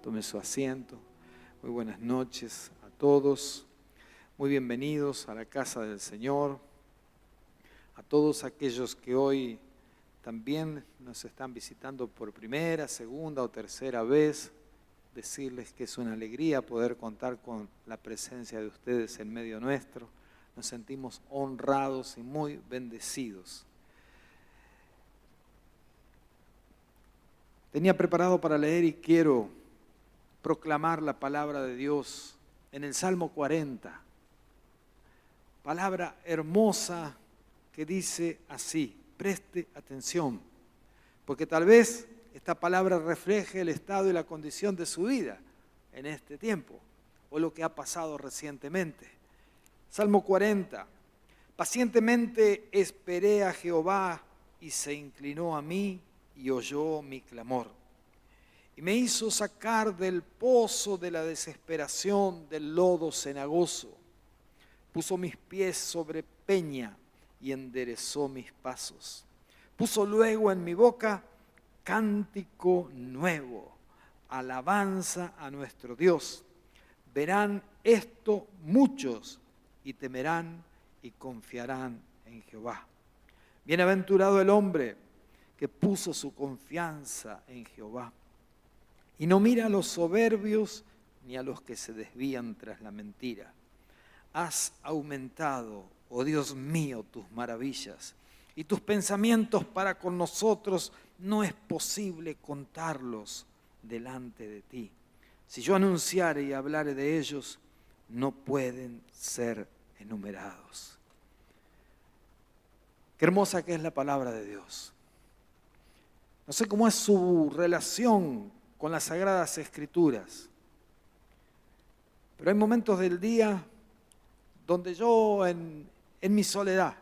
Tome su asiento. Muy buenas noches a todos. Muy bienvenidos a la casa del Señor. A todos aquellos que hoy también nos están visitando por primera, segunda o tercera vez, decirles que es una alegría poder contar con la presencia de ustedes en medio nuestro. Nos sentimos honrados y muy bendecidos. Tenía preparado para leer y quiero proclamar la palabra de Dios en el Salmo 40. Palabra hermosa que dice así, preste atención, porque tal vez esta palabra refleje el estado y la condición de su vida en este tiempo o lo que ha pasado recientemente. Salmo 40. Pacientemente esperé a Jehová y se inclinó a mí y oyó mi clamor. Y me hizo sacar del pozo de la desesperación, del lodo cenagoso. Puso mis pies sobre peña y enderezó mis pasos. Puso luego en mi boca cántico nuevo, alabanza a nuestro Dios. Verán esto muchos y temerán y confiarán en Jehová. Bienaventurado el hombre que puso su confianza en Jehová y no mira a los soberbios ni a los que se desvían tras la mentira. Has aumentado, oh Dios mío, tus maravillas y tus pensamientos para con nosotros no es posible contarlos delante de ti. Si yo anunciare y hablare de ellos, no pueden ser enumerados. Qué hermosa que es la palabra de Dios. No sé cómo es su relación con las Sagradas Escrituras, pero hay momentos del día donde yo en mi soledad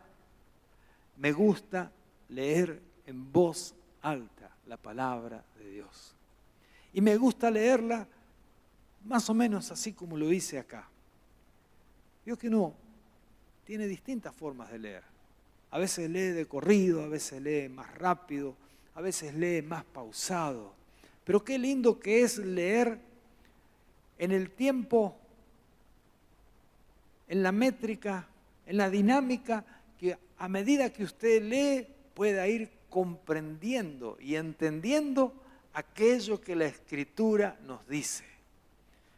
me gusta leer en voz alta la palabra de Dios. Y me gusta leerla más o menos así como lo hice acá. Veo que uno tiene distintas formas de leer. A veces lee de corrido, a veces lee más rápido, a veces lee más pausado. Pero qué lindo que es leer en el tiempo, en la métrica, en la dinámica, que a medida que usted lee pueda ir comprendiendo y entendiendo aquello que la Escritura nos dice.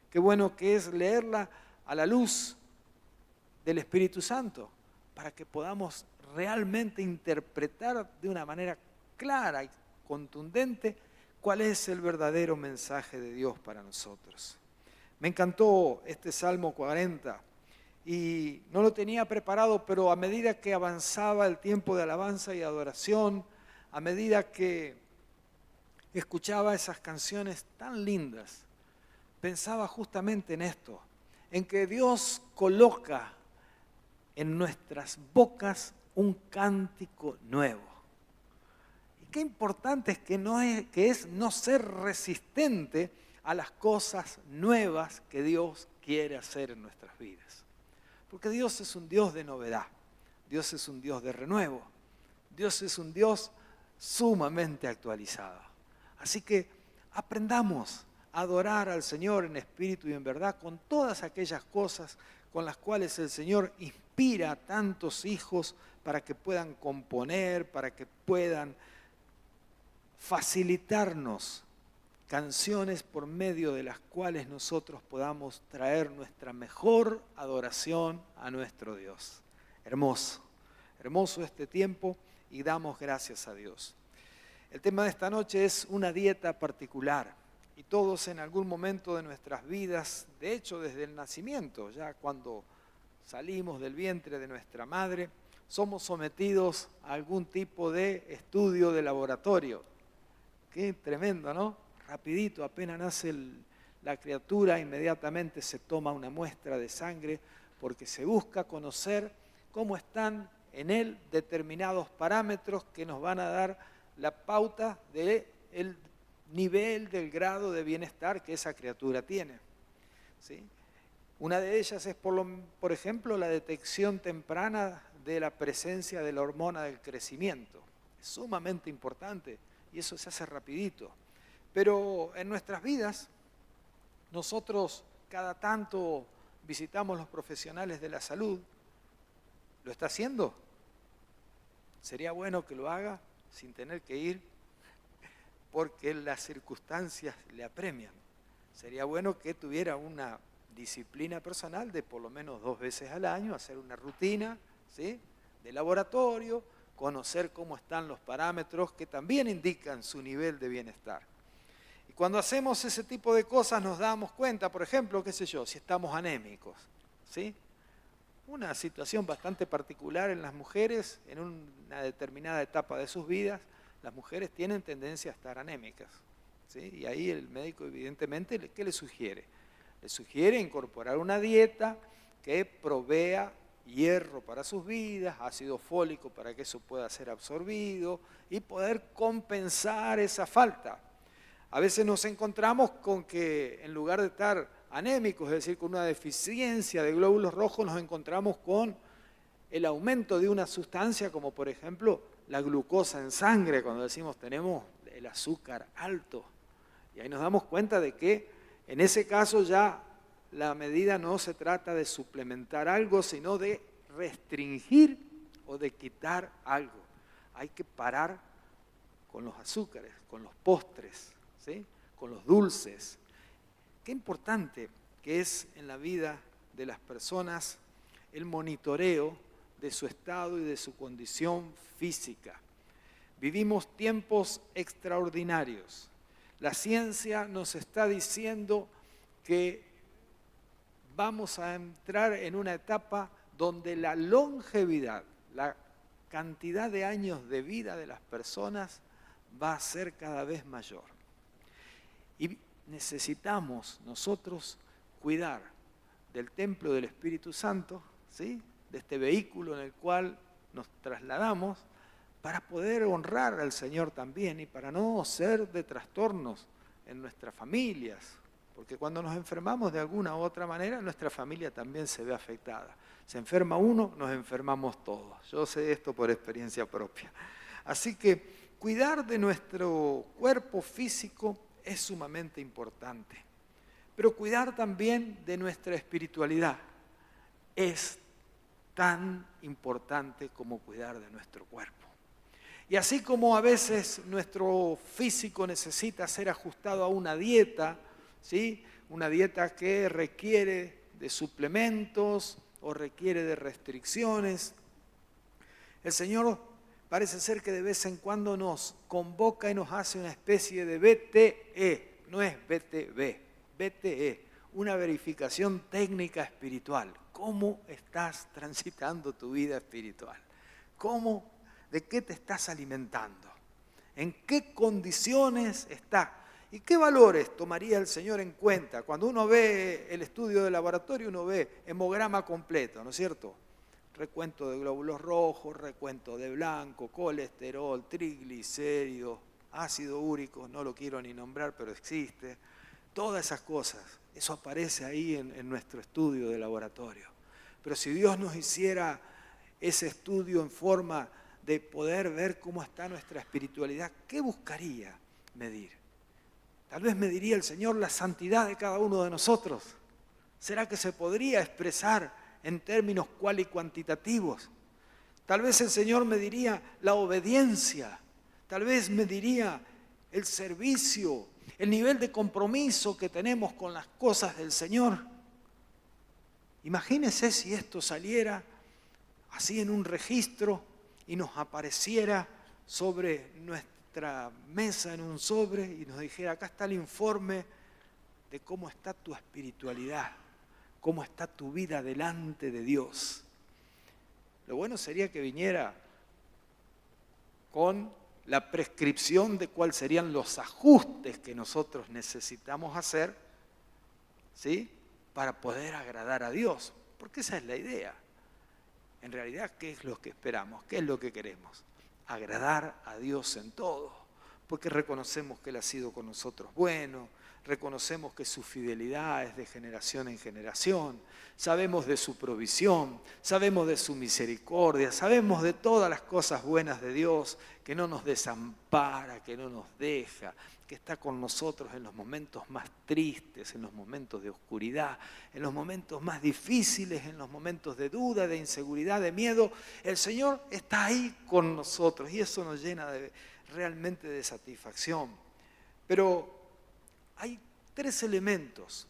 Qué bueno que es leerla a la luz del Espíritu Santo, para que podamos realmente interpretar de una manera clara y contundente cuál es el verdadero mensaje de Dios para nosotros. Me encantó este Salmo 40 y no lo tenía preparado, pero a medida que avanzaba el tiempo de alabanza y adoración, a medida que escuchaba esas canciones tan lindas, pensaba justamente en esto, en que Dios coloca en nuestras bocas un cántico nuevo. Y qué importante es que es no ser resistente a las cosas nuevas que Dios quiere hacer en nuestras vidas. Porque Dios es un Dios de novedad, Dios es un Dios de renuevo, Dios es un Dios sumamente actualizado. Así que aprendamos a adorar al Señor en espíritu y en verdad con todas aquellas cosas con las cuales el Señor inspira a tantos hijos para que puedan componer, para que puedan facilitarnos canciones por medio de las cuales nosotros podamos traer nuestra mejor adoración a nuestro Dios. Hermoso, hermoso este tiempo y damos gracias a Dios. El tema de esta noche es una dieta particular y todos en algún momento de nuestras vidas, de hecho desde el nacimiento, ya cuando salimos del vientre de nuestra madre, somos sometidos a algún tipo de estudio de laboratorio. Qué tremendo, ¿no? Rapidito, apenas nace la criatura, inmediatamente se toma una muestra de sangre porque se busca conocer cómo están en él determinados parámetros que nos van a dar la pauta del nivel, del grado de bienestar que esa criatura tiene. ¿Sí? Una de ellas es, por ejemplo, la detección temprana de la presencia de la hormona del crecimiento. Es sumamente importante y eso se hace rapidito. Pero en nuestras vidas Nosotros cada tanto visitamos los profesionales de la salud. ¿Lo está haciendo? Sería bueno que lo haga sin tener que ir, porque las circunstancias le apremian. Sería bueno que tuviera una disciplina personal de por lo menos 2 veces al año, hacer una rutina, ¿sí?, de laboratorio, conocer cómo están los parámetros que también indican su nivel de bienestar. Y cuando hacemos ese tipo de cosas nos damos cuenta, por ejemplo, qué sé yo, si estamos anémicos, ¿sí? Una situación bastante particular en las mujeres, en una determinada etapa de sus vidas, las mujeres tienen tendencia a estar anémicas, ¿sí? Y ahí el médico evidentemente, ¿qué le sugiere? Le sugiere incorporar una dieta que provea hierro para sus vidas, ácido fólico para que eso pueda ser absorbido y poder compensar esa falta. A veces nos encontramos con que en lugar de estar anémicos, es decir, con una deficiencia de glóbulos rojos, nos encontramos con el aumento de una sustancia como por ejemplo la glucosa en sangre, cuando decimos tenemos el azúcar alto. Y ahí nos damos cuenta de que en ese caso ya la medida no se trata de suplementar algo, sino de restringir o de quitar algo. Hay que parar con los azúcares, con los postres, ¿sí?, con los dulces. Qué importante que es en la vida de las personas el monitoreo de su estado y de su condición física. Vivimos tiempos extraordinarios. La ciencia nos está diciendo que vamos a entrar en una etapa donde la longevidad, la cantidad de años de vida de las personas va a ser cada vez mayor. Y necesitamos nosotros cuidar del templo del Espíritu Santo, ¿sí?, de este vehículo en el cual nos trasladamos, para poder honrar al Señor también y para no ser de trastornos en nuestras familias, porque cuando nos enfermamos de alguna u otra manera, nuestra familia también se ve afectada. Se enferma uno, nos enfermamos todos. Yo sé esto por experiencia propia. Así que cuidar de nuestro cuerpo físico es sumamente importante, pero cuidar también de nuestra espiritualidad es tan importante como cuidar de nuestro cuerpo. Y así como a veces nuestro físico necesita ser ajustado a una dieta, ¿sí?, una dieta que requiere de suplementos o requiere de restricciones, el Señor parece ser que de vez en cuando nos convoca y nos hace una especie de BTE, no es BTB, BTE, una verificación técnica espiritual. ¿Cómo estás transitando tu vida espiritual? ¿De qué te estás alimentando? ¿En qué condiciones estás? ¿Y qué valores tomaría el Señor en cuenta? Cuando uno ve el estudio de laboratorio, uno ve hemograma completo, ¿no es cierto? Recuento de glóbulos rojos, recuento de blanco, colesterol, triglicéridos, ácido úrico, no lo quiero ni nombrar, pero existe. Todas esas cosas, eso aparece ahí en nuestro estudio de laboratorio. Pero si Dios nos hiciera ese estudio en forma de poder ver cómo está nuestra espiritualidad, ¿qué buscaría medir? Tal vez mediría el Señor la santidad de cada uno de nosotros. ¿Será que se podría expresar en términos cual y cuantitativos? Tal vez el Señor mediría la obediencia, tal vez mediría el servicio, el nivel de compromiso que tenemos con las cosas del Señor. Imagínese si esto saliera así en un registro y nos apareciera sobre nuestra mesa en un sobre y nos dijera, acá está el informe de cómo está tu espiritualidad, cómo está tu vida delante de Dios. Lo bueno sería que viniera con la prescripción de cuáles serían los ajustes que nosotros necesitamos hacer, ¿sí?, para poder agradar a Dios, porque esa es la idea. En realidad, ¿qué es lo que esperamos? ¿Qué es lo que queremos? Agradar a Dios en todo, porque reconocemos que Él ha sido con nosotros bueno, reconocemos que su fidelidad es de generación en generación, sabemos de su provisión, sabemos de su misericordia, sabemos de todas las cosas buenas de Dios, que no nos desampara, que no nos deja, que está con nosotros en los momentos más tristes, en los momentos de oscuridad, en los momentos más difíciles, en los momentos de duda, de inseguridad, de miedo. El Señor está ahí con nosotros y eso nos llena realmente de satisfacción. Pero hay 3 elementos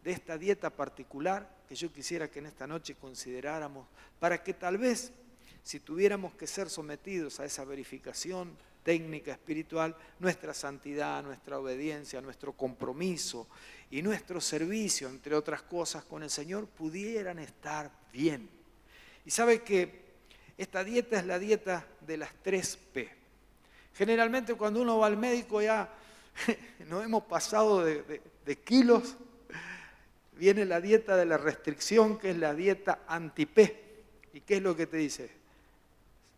de esta dieta particular que yo quisiera que en esta noche consideráramos para que tal vez, si tuviéramos que ser sometidos a esa verificación técnica espiritual, nuestra santidad, nuestra obediencia, nuestro compromiso y nuestro servicio, entre otras cosas, con el Señor, pudieran estar bien. Y sabe que esta dieta es la dieta de las 3 P. Generalmente cuando uno va al médico ya nos hemos pasado de kilos, viene la dieta de la restricción, que es la dieta anti-P. ¿Y qué es lo que te dice?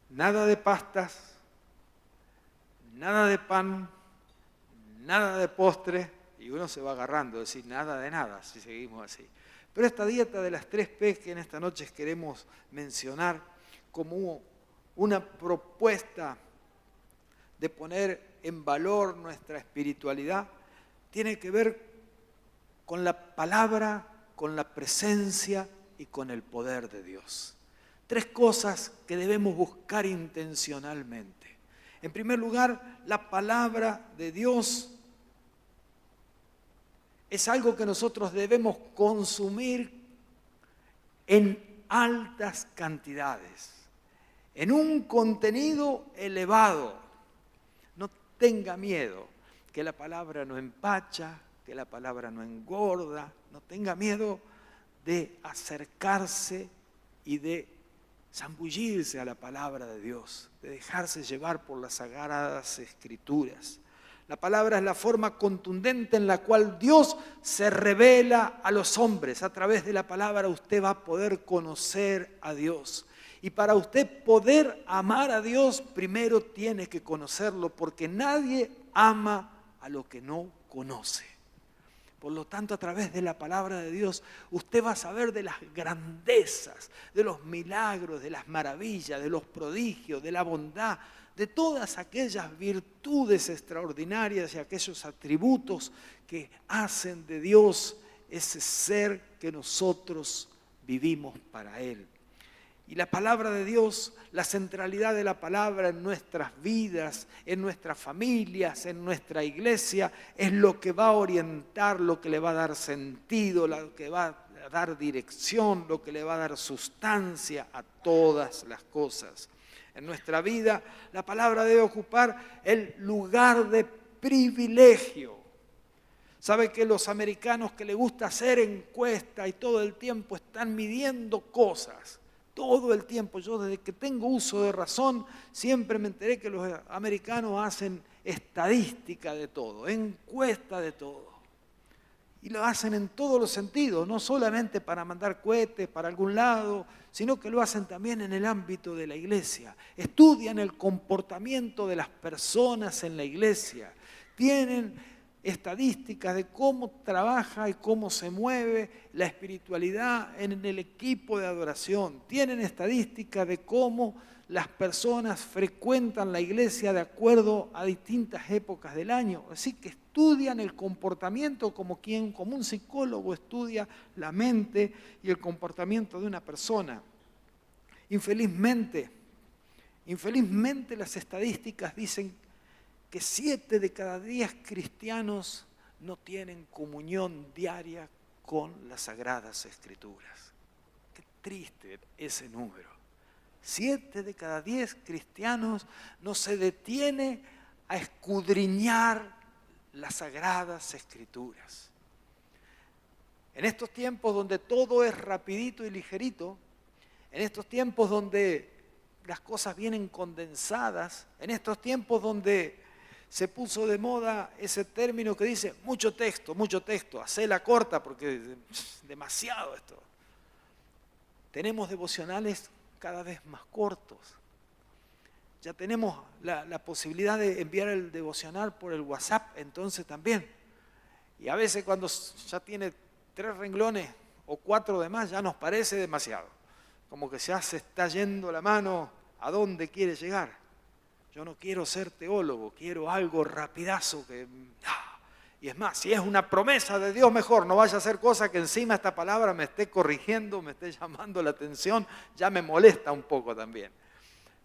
Nada de pastas, nada de pan, nada de postre, y uno se va agarrando, es decir, nada de nada, si seguimos así. Pero esta dieta de las 3 P que en esta noche queremos mencionar como una propuesta de poner en valor nuestra espiritualidad, tiene que ver con la palabra, con la presencia y con el poder de Dios. 3 cosas que debemos buscar intencionalmente. En primer lugar, la palabra de Dios es algo que nosotros debemos consumir en altas cantidades, en un contenido elevado. No tenga miedo, que la palabra no empacha, que la palabra no engorda. No tenga miedo de acercarse y de zambullirse a la palabra de Dios, de dejarse llevar por las sagradas Escrituras. La palabra es la forma contundente en la cual Dios se revela a los hombres. A través de la palabra usted va a poder conocer a Dios. Y para usted poder amar a Dios, primero tiene que conocerlo, porque nadie ama a lo que no conoce. Por lo tanto, a través de la palabra de Dios, usted va a saber de las grandezas, de los milagros, de las maravillas, de los prodigios, de la bondad, de todas aquellas virtudes extraordinarias y aquellos atributos que hacen de Dios ese ser que nosotros vivimos para Él. Y la palabra de Dios, la centralidad de la palabra en nuestras vidas, en nuestras familias, en nuestra iglesia, es lo que va a orientar, lo que le va a dar sentido, lo que va a dar dirección, lo que le va a dar sustancia a todas las cosas. En nuestra vida, la palabra debe ocupar el lugar de privilegio. ¿Sabe que los americanos que les gusta hacer encuestas y todo el tiempo están midiendo cosas? Todo el tiempo, yo desde que tengo uso de razón, siempre me enteré que los americanos hacen estadística de todo, encuesta de todo. Y lo hacen en todos los sentidos, no solamente para mandar cohetes para algún lado, sino que lo hacen también en el ámbito de la iglesia. Estudian el comportamiento de las personas en la iglesia, tienen estadísticas de cómo trabaja y cómo se mueve la espiritualidad en el equipo de adoración. Tienen estadísticas de cómo las personas frecuentan la iglesia de acuerdo a distintas épocas del año. Así que estudian el comportamiento como un psicólogo estudia la mente y el comportamiento de una persona. Infelizmente las estadísticas dicen que 7 de cada 10 cristianos no tienen comunión diaria con las Sagradas Escrituras. Qué triste ese número. 7 de cada 10 cristianos no se detiene a escudriñar las Sagradas Escrituras. En estos tiempos donde todo es rapidito y ligerito, en estos tiempos donde las cosas vienen condensadas, en estos tiempos donde se puso de moda ese término que dice mucho texto, hacela corta porque es demasiado esto. Tenemos devocionales cada vez más cortos. Ya tenemos la posibilidad de enviar el devocional por el WhatsApp, entonces también. Y a veces cuando ya tiene 3 renglones o 4 de más, ya nos parece demasiado. Como que ya se está yendo la mano a dónde quiere llegar. Yo no quiero ser teólogo, quiero algo rapidazo que... Y es más, si es una promesa de Dios, mejor, no vaya a ser cosa que encima esta palabra me esté corrigiendo, me esté llamando la atención, ya me molesta un poco también.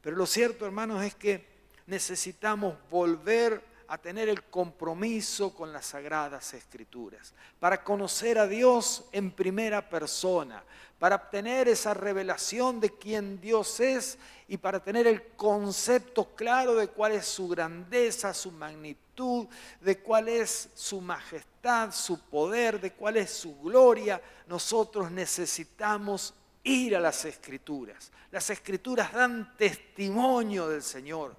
Pero lo cierto, hermanos, es que necesitamos volver a tener el compromiso con las Sagradas Escrituras, para conocer a Dios en primera persona, para obtener esa revelación de quién Dios es y para tener el concepto claro de cuál es su grandeza, su magnitud, de cuál es su majestad, su poder, de cuál es su gloria. Nosotros necesitamos ir a las Escrituras. Las Escrituras dan testimonio del Señor.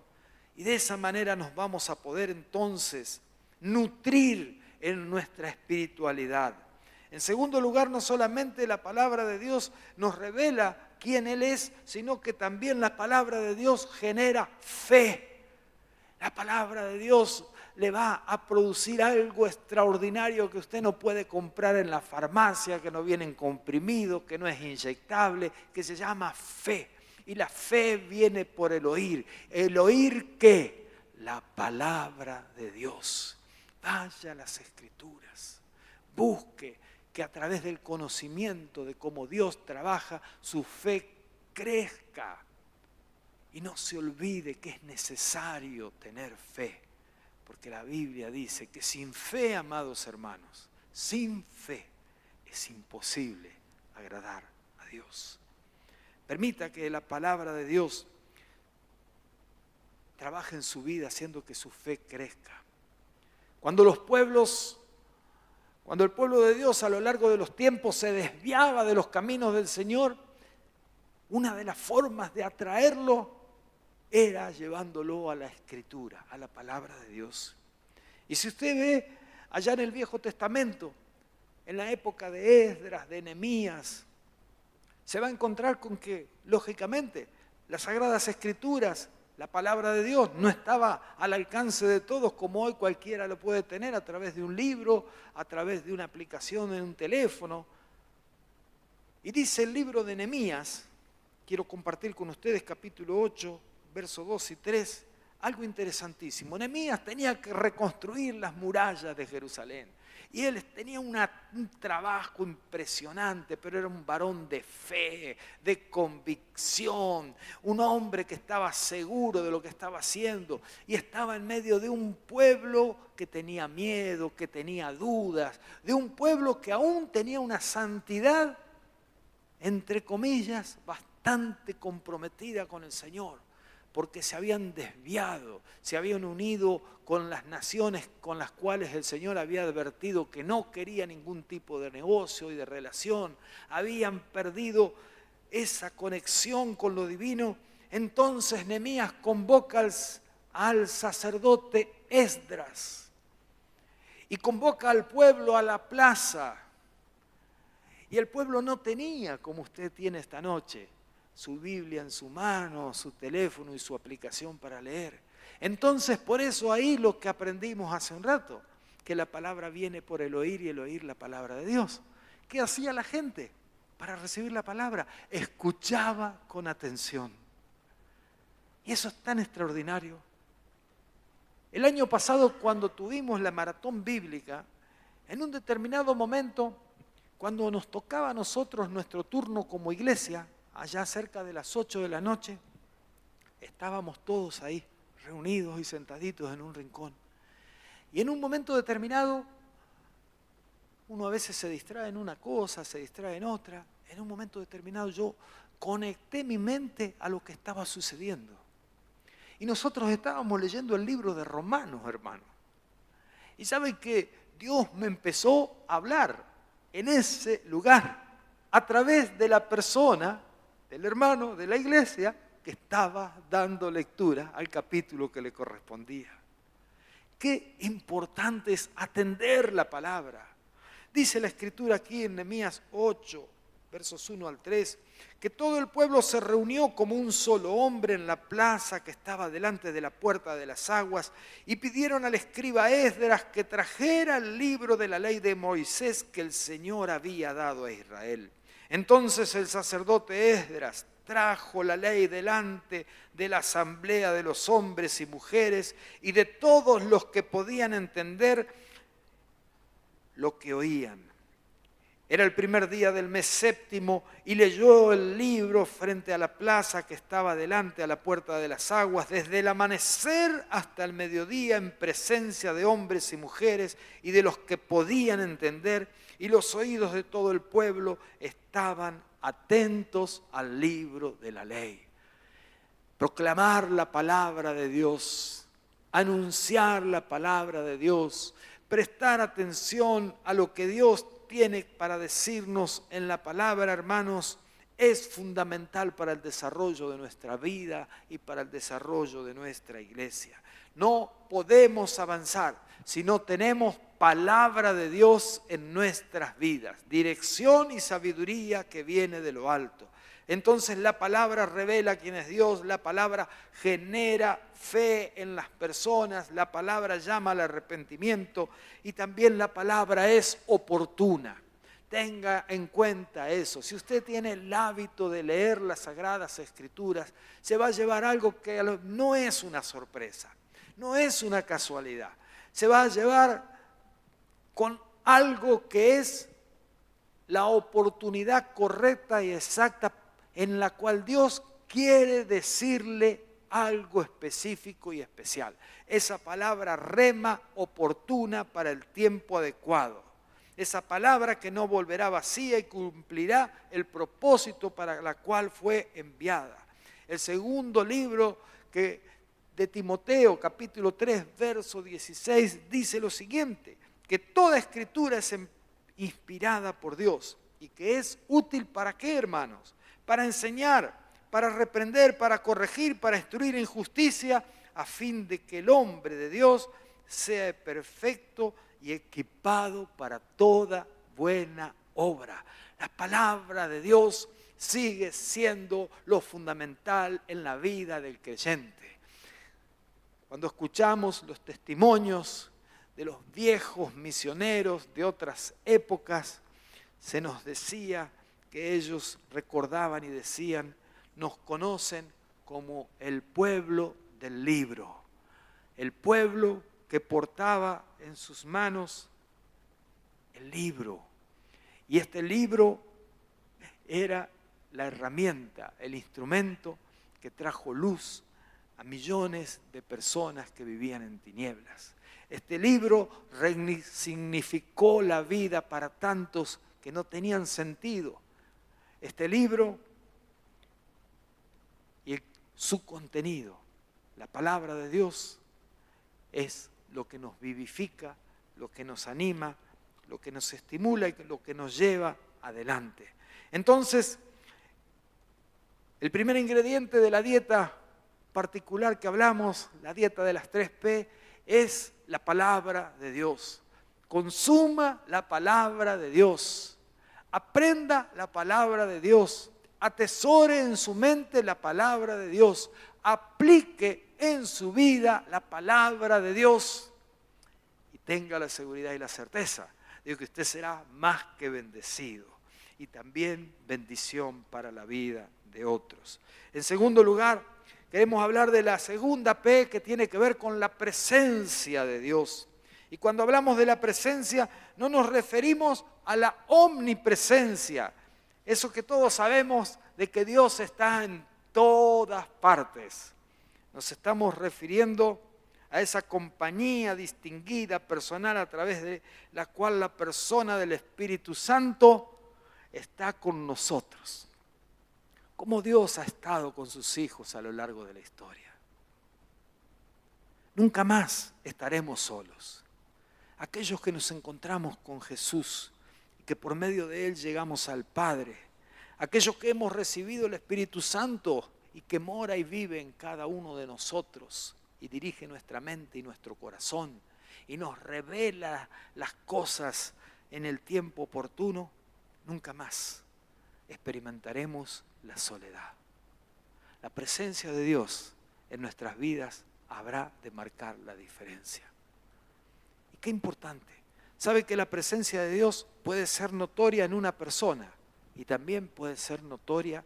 Y de esa manera nos vamos a poder entonces nutrir en nuestra espiritualidad. En segundo lugar, no solamente la palabra de Dios nos revela quién Él es, sino que también la palabra de Dios genera fe. La palabra de Dios le va a producir algo extraordinario que usted no puede comprar en la farmacia, que no viene en comprimido, que no es inyectable, que se llama fe. Y la fe viene por el oír. ¿El oír qué? La palabra de Dios. Vaya a las Escrituras. Busque que a través del conocimiento de cómo Dios trabaja, su fe crezca. Y no se olvide que es necesario tener fe. Porque la Biblia dice que sin fe, amados hermanos, sin fe es imposible agradar a Dios. Permita que la palabra de Dios trabaje en su vida haciendo que su fe crezca. Cuando el pueblo de Dios a lo largo de los tiempos se desviaba de los caminos del Señor, una de las formas de atraerlo era llevándolo a la Escritura, a la palabra de Dios. Y si usted ve allá en el Viejo Testamento, en la época de Esdras, de Nehemías, se va a encontrar con que, lógicamente, las Sagradas Escrituras, la palabra de Dios, no estaba al alcance de todos como hoy cualquiera lo puede tener a través de un libro, a través de una aplicación en un teléfono. Y dice el libro de Nehemías, quiero compartir con ustedes capítulo 8, versos 2 y 3, algo interesantísimo. Nehemías tenía que reconstruir las murallas de Jerusalén. Y él tenía un trabajo impresionante, pero era un varón de fe, de convicción, un hombre que estaba seguro de lo que estaba haciendo y estaba en medio de un pueblo que tenía miedo, que tenía dudas, de un pueblo que aún tenía una santidad, entre comillas, bastante comprometida con el Señor, porque se habían desviado, se habían unido con las naciones con las cuales el Señor había advertido que no quería ningún tipo de negocio y de relación, habían perdido esa conexión con lo divino. Entonces Nehemías convoca al sacerdote Esdras y convoca al pueblo a la plaza. Y el pueblo no tenía, como usted tiene esta noche, su Biblia en su mano, su teléfono y su aplicación para leer. Entonces, por eso ahí lo que aprendimos hace un rato, que la palabra viene por el oír y el oír la palabra de Dios. ¿Qué hacía la gente para recibir la palabra? Escuchaba con atención. Y eso es tan extraordinario. El año pasado, cuando tuvimos la maratón bíblica, en un determinado momento, cuando nos tocaba a nosotros nuestro turno como iglesia, allá cerca de las 8 de la noche, estábamos todos ahí, reunidos y sentaditos en un rincón. Y en un momento determinado, uno a veces se distrae en una cosa, se distrae en otra. En un momento determinado yo conecté mi mente a lo que estaba sucediendo. Y nosotros estábamos leyendo el libro de Romanos, hermano. Y saben que Dios me empezó a hablar en ese lugar, a través de la persona del hermano de la iglesia que estaba dando lectura al capítulo que le correspondía. Qué importante es atender la palabra. Dice la Escritura aquí en Nehemías 8, versos 1 al 3, que todo el pueblo se reunió como un solo hombre en la plaza que estaba delante de la puerta de las aguas y pidieron al escriba Esdras que trajera el libro de la ley de Moisés que el Señor había dado a Israel. Entonces el sacerdote Esdras trajo la ley delante de la asamblea de los hombres y mujeres y de todos los que podían entender lo que oían. Era el primer día del mes séptimo y leyó el libro frente a la plaza que estaba delante a la puerta de las aguas, desde el amanecer hasta el mediodía, en presencia de hombres y mujeres y de los que podían entender, y los oídos de todo el pueblo estaban atentos al libro de la ley. Proclamar la palabra de Dios, anunciar la palabra de Dios, prestar atención a lo que Dios tiene para decirnos en la palabra, hermanos, es fundamental para el desarrollo de nuestra vida y para el desarrollo de nuestra iglesia. No podemos avanzar si no tenemos palabra de Dios en nuestras vidas, dirección y sabiduría que viene de lo alto. Entonces la palabra revela quién es Dios, la palabra genera fe en las personas, la palabra llama al arrepentimiento y también la palabra es oportuna. Tenga en cuenta eso. Si usted tiene el hábito de leer las Sagradas Escrituras, se va a llevar algo que no es una sorpresa, no es una casualidad. Se va a llevar con algo que es la oportunidad correcta y exacta en la cual Dios quiere decirle algo específico y especial. Esa palabra rema, oportuna para el tiempo adecuado. Esa palabra que no volverá vacía y cumplirá el propósito para la cual fue enviada. El segundo libro de Timoteo, capítulo 3, verso 16, dice lo siguiente, que toda escritura es inspirada por Dios y que es útil ¿para qué, hermanos? Para enseñar, para reprender, para corregir, para instruir en justicia, a fin de que el hombre de Dios sea perfecto y equipado para toda buena obra. La palabra de Dios sigue siendo lo fundamental en la vida del creyente. Cuando escuchamos los testimonios de los viejos misioneros de otras épocas, se nos decía que ellos recordaban y decían, nos conocen como el pueblo del libro, el pueblo que portaba en sus manos el libro. Y este libro era la herramienta, el instrumento que trajo luz a millones de personas que vivían en tinieblas. Este libro significó la vida para tantos que no tenían sentido. Este libro y su contenido, la palabra de Dios, es lo que nos vivifica, lo que nos anima, lo que nos estimula y lo que nos lleva adelante. Entonces, el primer ingrediente de la dieta particular que hablamos, la dieta de las 3P, es la palabra de Dios. Consuma la palabra de Dios. Aprenda la palabra de Dios. Atesore en su mente la palabra de Dios. Aplique en su vida la palabra de Dios. Y tenga la seguridad y la certeza de que usted será más que bendecido. Y también bendición para la vida de otros. En segundo lugar, queremos hablar de la segunda P, que tiene que ver con la presencia de Dios. Y cuando hablamos de la presencia, no nos referimos a la omnipresencia. Eso que todos sabemos de que Dios está en todas partes. Nos estamos refiriendo a esa compañía distinguida, personal, a través de la cual la persona del Espíritu Santo está con nosotros. Cómo Dios ha estado con sus hijos a lo largo de la historia. Nunca más estaremos solos. Aquellos que nos encontramos con Jesús y que por medio de Él llegamos al Padre. Aquellos que hemos recibido el Espíritu Santo y que mora y vive en cada uno de nosotros y dirige nuestra mente y nuestro corazón y nos revela las cosas en el tiempo oportuno, nunca más experimentaremos la soledad. La presencia de Dios en nuestras vidas habrá de marcar la diferencia. Y qué importante. Sabe que la presencia de Dios puede ser notoria en una persona y también puede ser notoria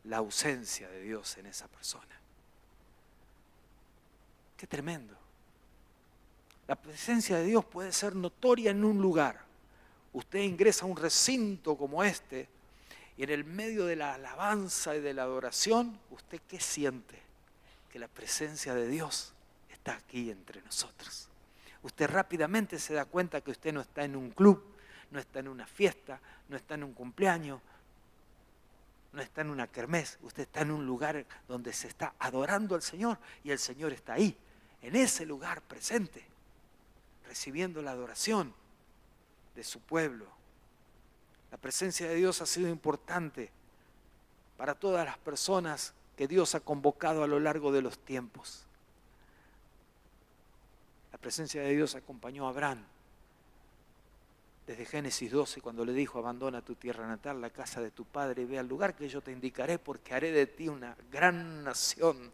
la ausencia de Dios en esa persona. Qué tremendo. La presencia de Dios puede ser notoria en un lugar. Usted ingresa a un recinto como este y en el medio de la alabanza y de la adoración, ¿usted qué siente? Que la presencia de Dios está aquí entre nosotros. Usted rápidamente se da cuenta que usted no está en un club, no está en una fiesta, no está en un cumpleaños, no está en una kermés. Usted está en un lugar donde se está adorando al Señor y el Señor está ahí, en ese lugar presente, recibiendo la adoración de su pueblo. La presencia de Dios ha sido importante para todas las personas que Dios ha convocado a lo largo de los tiempos. La presencia de Dios acompañó a Abraham desde Génesis 12, cuando le dijo: abandona tu tierra natal, la casa de tu padre, y ve al lugar que yo te indicaré, porque haré de ti una gran nación,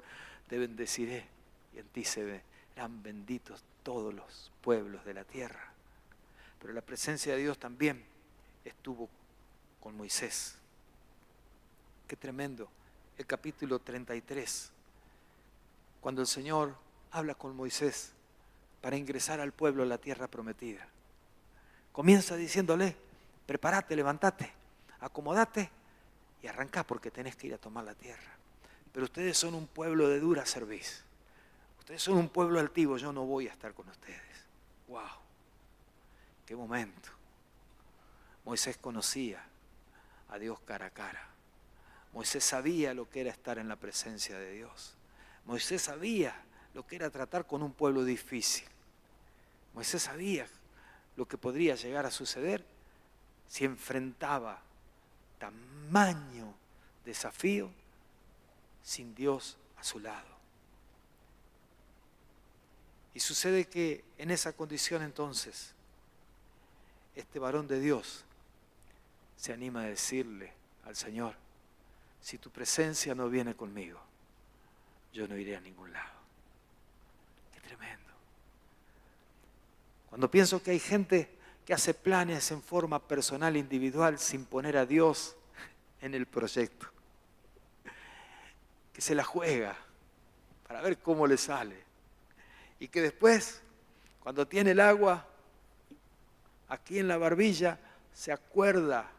te bendeciré, y en ti serán benditos todos los pueblos de la tierra. Pero la presencia de Dios también estuvo con Moisés. Qué tremendo. El capítulo 33, cuando el Señor habla con Moisés para ingresar al pueblo a la tierra prometida. Comienza diciéndole: prepárate, levántate, acomódate y arrancá, porque tenés que ir a tomar la tierra. Pero ustedes son un pueblo de dura cerviz. Ustedes son un pueblo altivo, yo no voy a estar con ustedes. ¡Wow! ¡Qué momento! Moisés conocía a Dios cara a cara. Moisés sabía lo que era estar en la presencia de Dios. Moisés sabía lo que era tratar con un pueblo difícil. Moisés sabía lo que podría llegar a suceder si enfrentaba tamaño desafío sin Dios a su lado. Y sucede que en esa condición entonces, este varón de Dios se anima a decirle al Señor: si tu presencia no viene conmigo, yo no iré a ningún lado. Qué tremendo. Cuando pienso que hay gente que hace planes en forma personal, individual, sin poner a Dios en el proyecto, que se la juega para ver cómo le sale, y que después, cuando tiene el agua aquí en la barbilla, se acuerda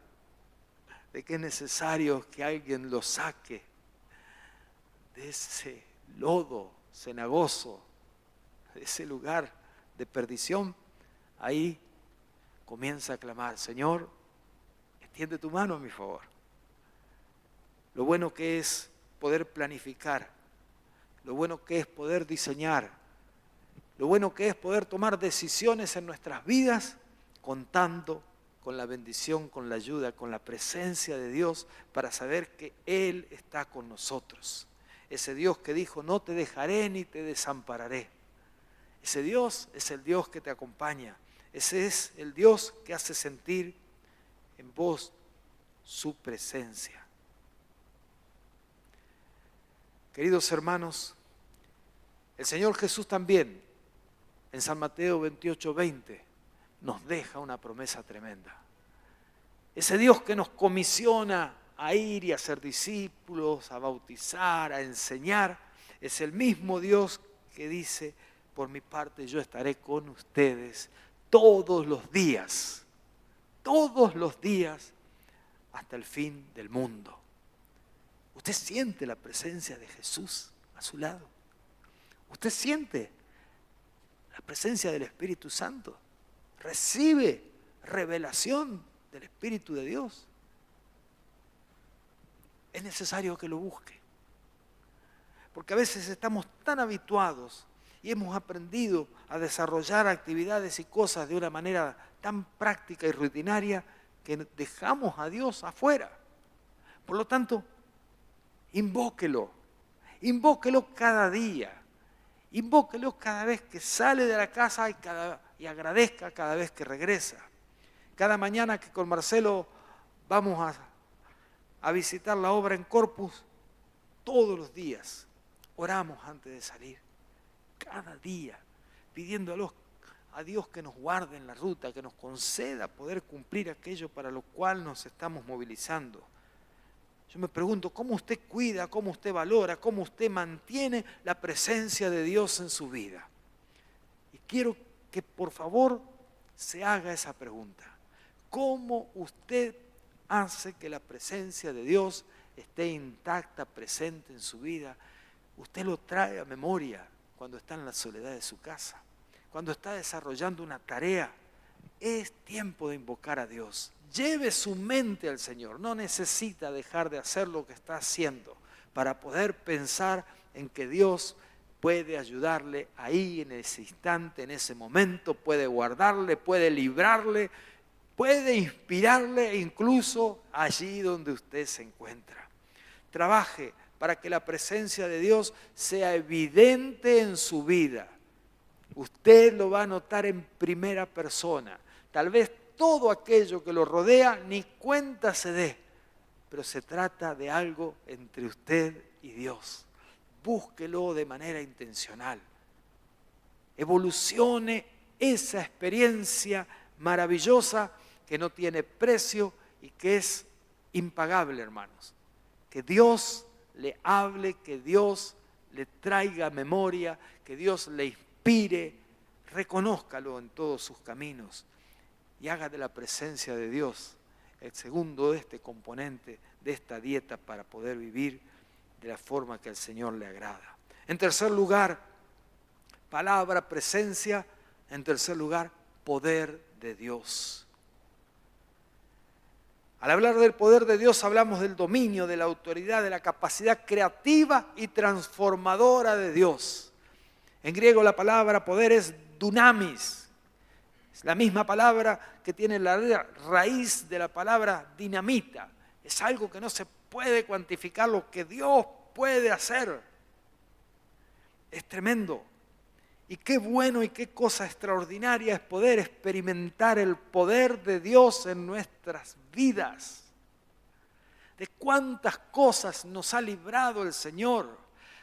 de que es necesario que alguien lo saque de ese lodo cenagoso, de ese lugar de perdición. Ahí comienza a clamar: Señor, extiende tu mano a mi favor. Lo bueno que es poder planificar, lo bueno que es poder diseñar, lo bueno que es poder tomar decisiones en nuestras vidas contando con la bendición, con la ayuda, con la presencia de Dios, para saber que Él está con nosotros. Ese Dios que dijo: no te dejaré ni te desampararé. Ese Dios es el Dios que te acompaña. Ese es el Dios que hace sentir en vos su presencia. Queridos hermanos, el Señor Jesús también, en San Mateo 28:20, nos deja una promesa tremenda. Ese Dios que nos comisiona a ir y a ser discípulos, a bautizar, a enseñar, es el mismo Dios que dice: por mi parte yo estaré con ustedes todos los días, hasta el fin del mundo. ¿Usted siente la presencia de Jesús a su lado? ¿Usted siente la presencia del Espíritu Santo? ¿Recibe revelación del Espíritu de Dios? Es necesario que lo busque. Porque a veces estamos tan habituados y hemos aprendido a desarrollar actividades y cosas de una manera tan práctica y rutinaria que dejamos a Dios afuera. Por lo tanto, invóquelo cada día, invóquelo cada vez que sale de la casa y agradezca cada vez que regresa. Cada mañana que con Marcelo vamos a a visitar la obra en Corpus, todos los días oramos antes de salir, cada día, pidiendo a Dios que nos guarde en la ruta, que nos conceda poder cumplir aquello para lo cual nos estamos movilizando. Yo me pregunto, ¿cómo usted cuida, cómo usted valora, cómo usted mantiene la presencia de Dios en su vida? Y quiero que por favor se haga esa pregunta. ¿Cómo usted hace que la presencia de Dios esté intacta, presente en su vida? Usted lo trae a memoria cuando está en la soledad de su casa, cuando está desarrollando una tarea. Es tiempo de invocar a Dios. Lleve su mente al Señor. No necesita dejar de hacer lo que está haciendo para poder pensar en que Dios puede ayudarle ahí en ese instante, en ese momento, puede guardarle, puede librarle, puede inspirarle incluso allí donde usted se encuentra. Trabaje para que la presencia de Dios sea evidente en su vida. Usted lo va a notar en primera persona. Tal vez todo aquello que lo rodea ni cuenta se dé, pero se trata de algo entre usted y Dios. Búsquelo de manera intencional. Evolucione esa experiencia maravillosa que no tiene precio y que es impagable, hermanos. Que Dios le hable, que Dios le traiga memoria, que Dios le inspire, reconózcalo en todos sus caminos y haga de la presencia de Dios el segundo de este componente de esta dieta para poder vivir de la forma que al Señor le agrada. En tercer lugar, palabra, presencia. En tercer lugar, poder de Dios. Al hablar del poder de Dios hablamos del dominio, de la autoridad, de la capacidad creativa y transformadora de Dios. En griego la palabra poder es dunamis. Es la misma palabra que tiene la raíz de la palabra dinamita. Es algo que no se puede cuantificar lo que Dios puede hacer. Es tremendo. Y qué bueno y qué cosa extraordinaria es poder experimentar el poder de Dios en nuestras vidas. De cuántas cosas nos ha librado el Señor.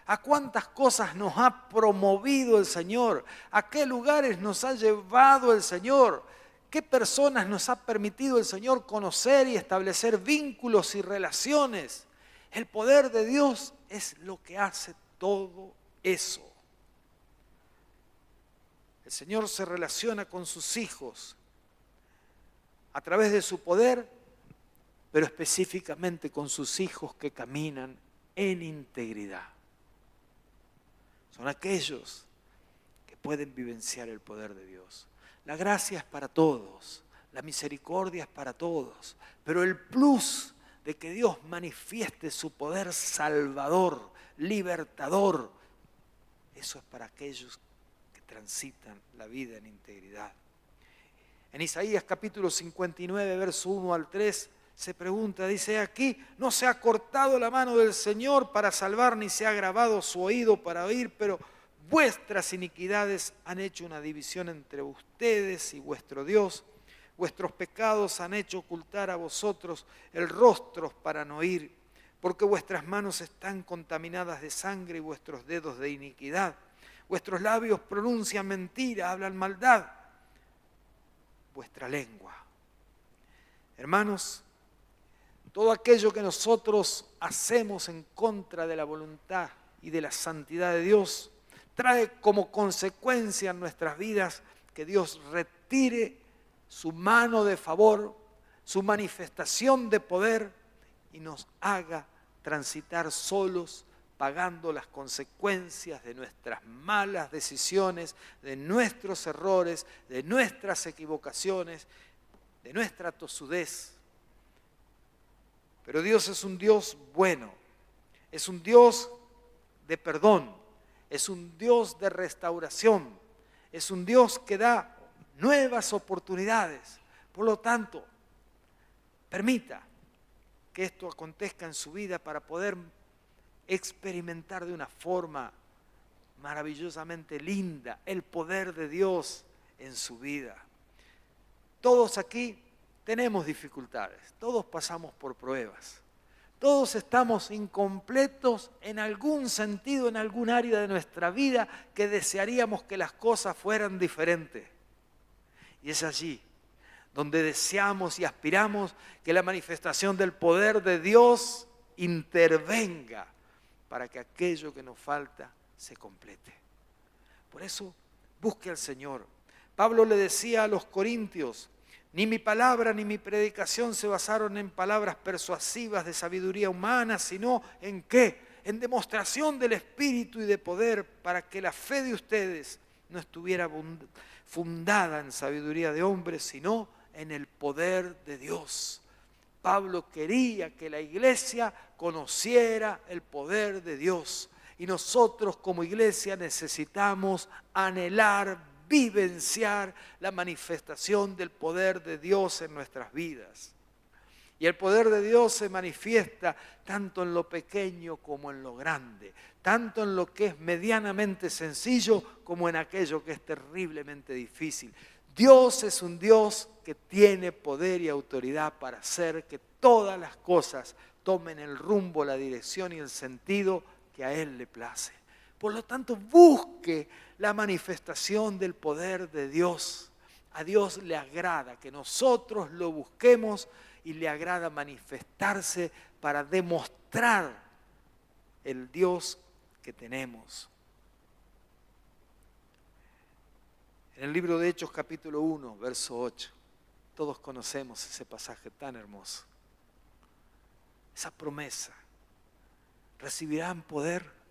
A cuántas cosas nos ha promovido el Señor. A qué lugares nos ha llevado el Señor. Qué personas nos ha permitido el Señor conocer y establecer vínculos y relaciones. El poder de Dios es lo que hace todo eso. El Señor se relaciona con sus hijos a través de su poder, pero específicamente con sus hijos que caminan en integridad. Son aquellos que pueden vivenciar el poder de Dios. La gracia es para todos, la misericordia es para todos, pero el plus de que Dios manifieste su poder salvador, libertador, eso es para aquellos que transitan la vida en integridad. En Isaías capítulo 59, verso 1 al 3, se pregunta, dice aquí, no se ha cortado la mano del Señor para salvar, ni se ha agravado su oído para oír, pero vuestras iniquidades han hecho una división entre ustedes y vuestro Dios. Vuestros pecados han hecho ocultar a vosotros el rostro para no oír, porque vuestras manos están contaminadas de sangre y vuestros dedos de iniquidad. Vuestros labios pronuncian mentira, hablan maldad. Vuestra lengua. Hermanos, todo aquello que nosotros hacemos en contra de la voluntad y de la santidad de Dios trae como consecuencia en nuestras vidas que Dios retire su mano de favor, su manifestación de poder y nos haga transitar solos, pagando las consecuencias de nuestras malas decisiones, de nuestros errores, de nuestras equivocaciones, de nuestra tosudez. Pero Dios es un Dios bueno, es un Dios de perdón, es un Dios de restauración, es un Dios que da nuevas oportunidades. Por lo tanto, permita que esto acontezca en su vida para poder experimentar de una forma maravillosamente linda el poder de Dios en su vida. Todos aquí tenemos dificultades, todos pasamos por pruebas, Todos estamos incompletos en algún sentido, en algún área de nuestra vida que desearíamos que las cosas fueran diferentes. Y es allí donde deseamos y aspiramos que la manifestación del poder de Dios intervenga para que aquello que nos falta se complete. Por eso, busque al Señor. Pablo le decía a los corintios: ni mi palabra ni mi predicación se basaron en palabras persuasivas de sabiduría humana, sino ¿en qué? En demostración del Espíritu y de poder, para que la fe de ustedes no estuviera fundada en sabiduría de hombres, sino en el poder de Dios. Pablo quería que la iglesia conociera el poder de Dios. Y nosotros como iglesia necesitamos anhelar, vivenciar la manifestación del poder de Dios en nuestras vidas. Y el poder de Dios se manifiesta tanto en lo pequeño como en lo grande, tanto en lo que es medianamente sencillo como en aquello que es terriblemente difícil. Dios es un Dios que tiene poder y autoridad para hacer que todas las cosas tomen el rumbo, la dirección y el sentido que a Él le place. Por lo tanto, busque la manifestación del poder de Dios. A Dios le agrada que nosotros lo busquemos y le agrada manifestarse para demostrar el Dios que tenemos. En el libro de Hechos capítulo 1, verso 8, todos conocemos ese pasaje tan hermoso. Esa promesa: recibirán poder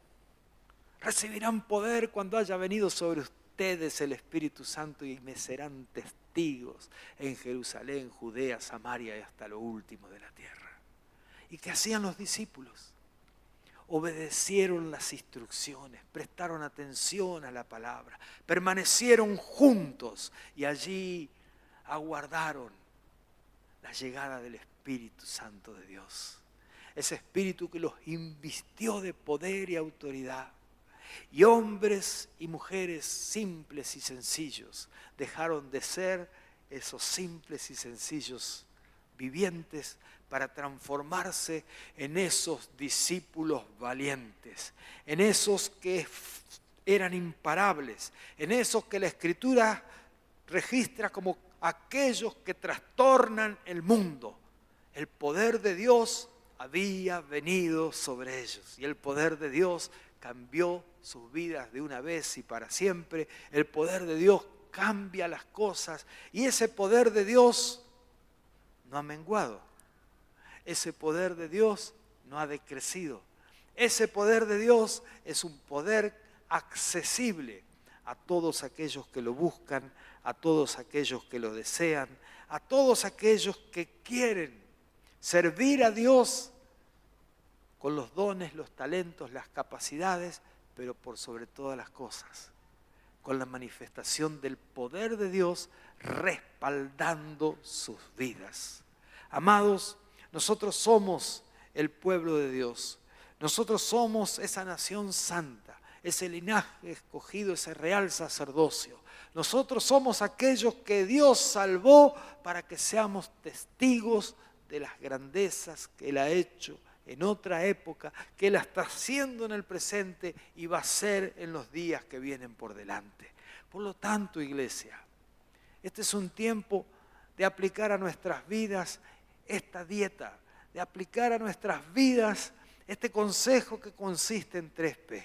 cuando haya venido sobre ustedes el Espíritu Santo y me serán testigos en Jerusalén, Judea, Samaria y hasta lo último de la tierra. ¿Y qué hacían los discípulos? Obedecieron las instrucciones, prestaron atención a la palabra, permanecieron juntos y allí aguardaron la llegada del Espíritu Santo de Dios. Ese Espíritu que los invistió de poder y autoridad. Y hombres y mujeres simples y sencillos dejaron de ser esos simples y sencillos vivientes para transformarse en esos discípulos valientes, en esos que eran imparables, en esos que la Escritura registra como aquellos que trastornan el mundo. El poder de Dios había venido sobre ellos y el poder de Dios cambió sus vidas de una vez y para siempre. El poder de Dios cambia las cosas y ese poder de Dios no ha menguado. Ese poder de Dios no ha decrecido. Ese poder de Dios es un poder accesible a todos aquellos que lo buscan, a todos aquellos que lo desean, a todos aquellos que quieren servir a Dios con los dones, los talentos, las capacidades, pero por sobre todas las cosas, con la manifestación del poder de Dios respaldando sus vidas. Amados, nosotros somos el pueblo de Dios. Nosotros somos esa nación santa, ese linaje escogido, ese real sacerdocio. Nosotros somos aquellos que Dios salvó para que seamos testigos de las grandezas que Él ha hecho en otra época, que Él está haciendo en el presente y va a hacer en los días que vienen por delante. Por lo tanto, iglesia, este es un tiempo de aplicar a nuestras vidas esta dieta, de aplicar a nuestras vidas este consejo que consiste en 3P.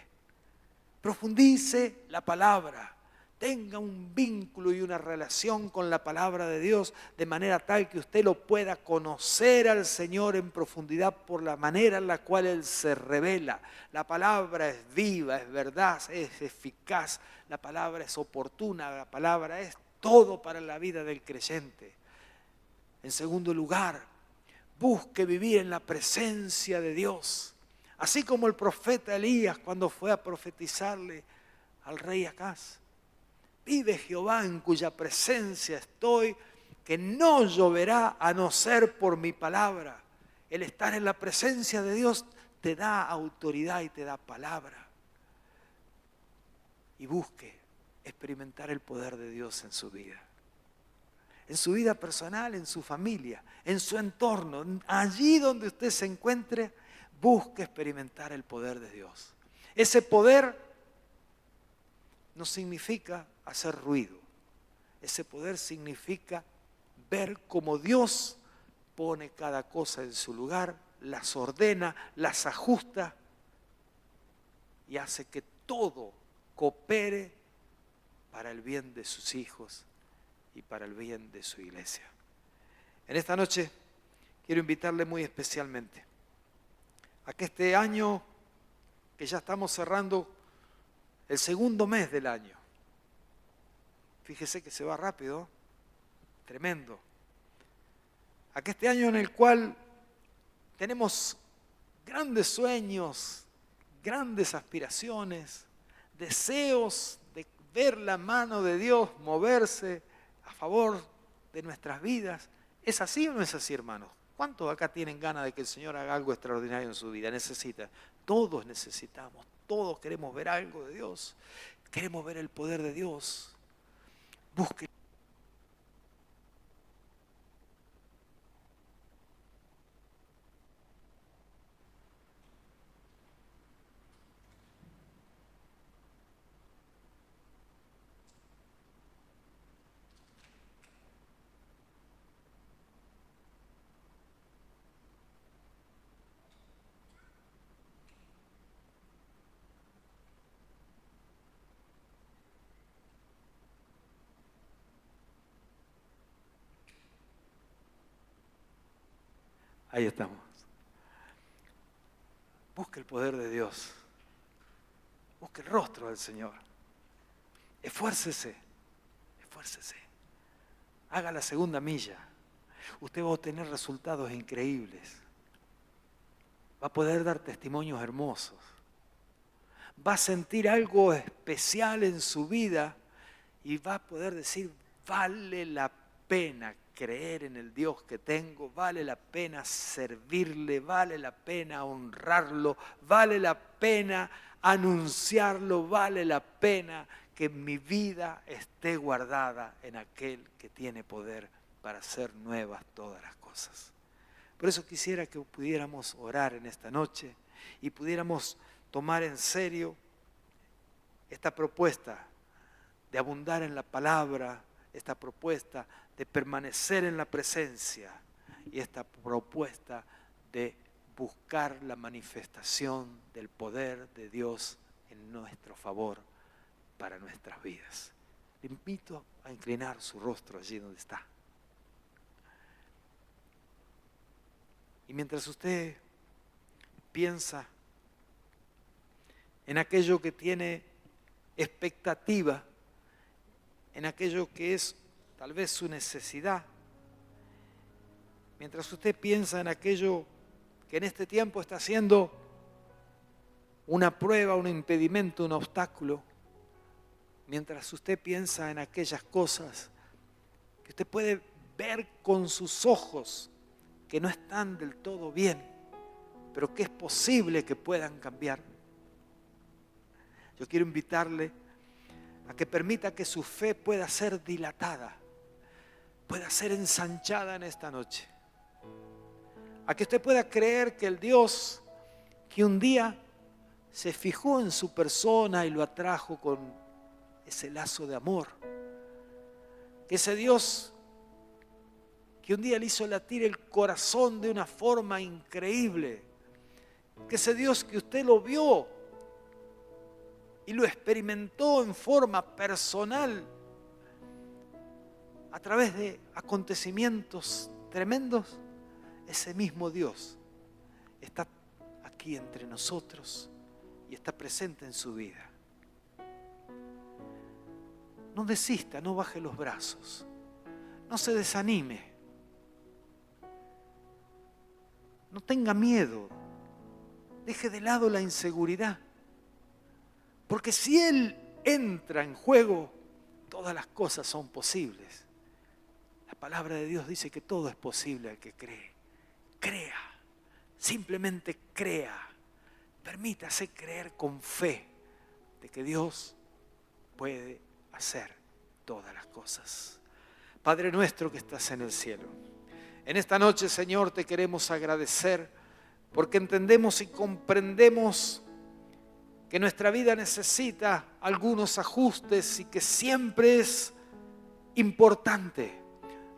Profundice la palabra, tenga un vínculo y una relación con la palabra de Dios de manera tal que usted lo pueda conocer al Señor en profundidad por la manera en la cual Él se revela. La palabra es viva, es verdad, es eficaz, la palabra es oportuna, la palabra es todo para la vida del creyente. En segundo lugar, busque vivir en la presencia de Dios, así como el profeta Elías cuando fue a profetizarle al rey Acaz. Vive Jehová en cuya presencia estoy, que no lloverá a no ser por mi palabra. El estar en la presencia de Dios te da autoridad y te da palabra. Y busque experimentar el poder de Dios en su vida. en su vida personal, en su familia, en su entorno, allí donde usted se encuentre, busque experimentar el poder de Dios. Ese poder no significa hacer ruido. Ese poder significa ver cómo Dios pone cada cosa en su lugar, las ordena, las ajusta y hace que todo coopere para el bien de sus hijos y para el bien de su iglesia. En esta noche quiero invitarle muy especialmente a que este año, que ya estamos cerrando el segundo mes del año, fíjese que se va rápido, tremendo, a que este año en el cual tenemos grandes sueños, grandes aspiraciones, deseos de ver la mano de Dios moverse a favor de nuestras vidas. ¿Es así o no es así, hermanos? ¿Cuántos acá tienen ganas de que el Señor haga algo extraordinario en su vida? Necesitan. Todos necesitamos. Todos queremos ver algo de Dios. Queremos ver el poder de Dios. Busque. Ahí estamos. Busque el poder de Dios. Busque el rostro del Señor. Esfuércese. Esfuércese. Haga la segunda milla. Usted va a obtener resultados increíbles. Va a poder dar testimonios hermosos. Va a sentir algo especial en su vida y va a poder decir, vale la pena creer en el Dios que tengo, vale la pena servirle, vale la pena honrarlo, vale la pena anunciarlo, vale la pena que mi vida esté guardada en aquel que tiene poder para hacer nuevas todas las cosas. Por eso quisiera que pudiéramos orar en esta noche y pudiéramos tomar en serio esta propuesta de abundar en la palabra, esta propuesta de permanecer en la presencia y esta propuesta de buscar la manifestación del poder de Dios en nuestro favor para nuestras vidas. Le invito a inclinar su rostro allí donde está. Y mientras usted piensa en aquello que tiene expectativa, en aquello que es tal vez su necesidad, mientras usted piensa en aquello que en este tiempo está siendo una prueba, un impedimento, un obstáculo, mientras usted piensa en aquellas cosas que usted puede ver con sus ojos que no están del todo bien, pero que es posible que puedan cambiar. Yo quiero invitarle a que permita que su fe pueda ser dilatada, pueda ser ensanchada en esta noche. A que usted pueda creer que el Dios que un día se fijó en su persona y lo atrajo con ese lazo de amor, que ese Dios que un día le hizo latir el corazón de una forma increíble, que ese Dios que usted lo vio y lo experimentó en forma personal a través de acontecimientos tremendos, ese mismo Dios está aquí entre nosotros y está presente en su vida. No desista, no baje los brazos, no se desanime, no tenga miedo, deje de lado la inseguridad, porque si Él entra en juego, todas las cosas son posibles. La palabra de Dios dice que todo es posible al que cree. Crea, simplemente crea, permítase creer con fe de que Dios puede hacer todas las cosas. Padre nuestro que estás en el cielo. En esta noche, Señor, te queremos agradecer porque entendemos y comprendemos que nuestra vida necesita algunos ajustes y que siempre es importante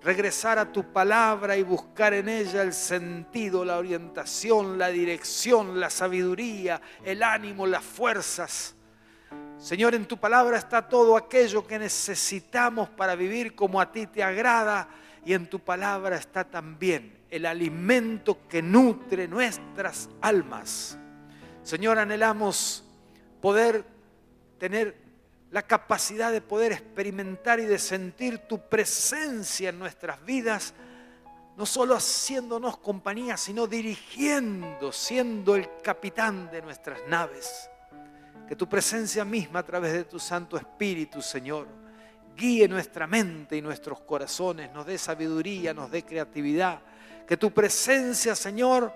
regresar a tu palabra y buscar en ella el sentido, la orientación, la dirección, la sabiduría, el ánimo, las fuerzas. Señor, en tu palabra está todo aquello que necesitamos para vivir como a ti te agrada, y en tu palabra está también el alimento que nutre nuestras almas. Señor, anhelamos poder tener la capacidad de poder experimentar y de sentir tu presencia en nuestras vidas, no solo haciéndonos compañía, sino dirigiendo, siendo el capitán de nuestras naves. Que tu presencia misma a través de tu Santo Espíritu, Señor, guíe nuestra mente y nuestros corazones, nos dé sabiduría, nos dé creatividad. Que tu presencia, Señor,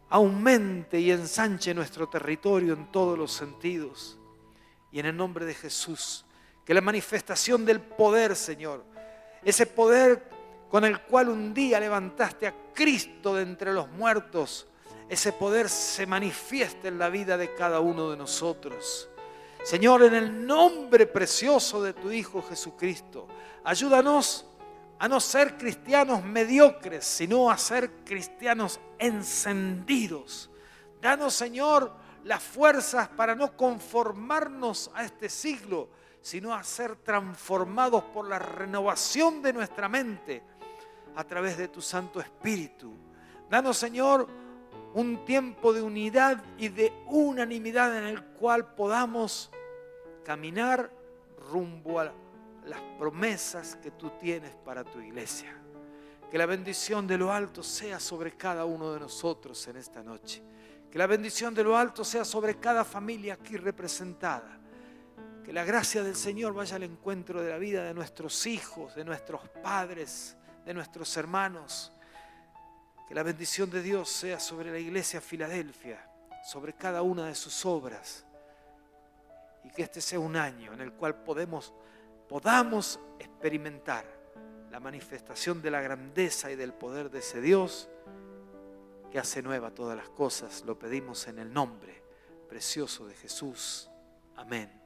aumente y ensanche nuestro territorio en todos los sentidos. Y en el nombre de Jesús, que la manifestación del poder, Señor, ese poder con el cual un día levantaste a Cristo de entre los muertos, ese poder se manifieste en la vida de cada uno de nosotros. Señor, en el nombre precioso de tu Hijo Jesucristo, ayúdanos a no ser cristianos mediocres, sino a ser cristianos encendidos. Danos, Señor, las fuerzas para no conformarnos a este siglo, sino a ser transformados por la renovación de nuestra mente a través de tu Santo Espíritu. Danos, Señor, un tiempo de unidad y de unanimidad en el cual podamos caminar rumbo a las promesas que tú tienes para tu iglesia. Que la bendición de lo alto sea sobre cada uno de nosotros en esta noche. Que la bendición de lo alto sea sobre cada familia aquí representada. Que la gracia del Señor vaya al encuentro de la vida de nuestros hijos, de nuestros padres, de nuestros hermanos. Que la bendición de Dios sea sobre la iglesia Filadelfia, sobre cada una de sus obras. Y que este sea un año en el cual podamos experimentar la manifestación de la grandeza y del poder de ese Dios que hace nueva todas las cosas. Lo pedimos en el nombre precioso de Jesús. Amén.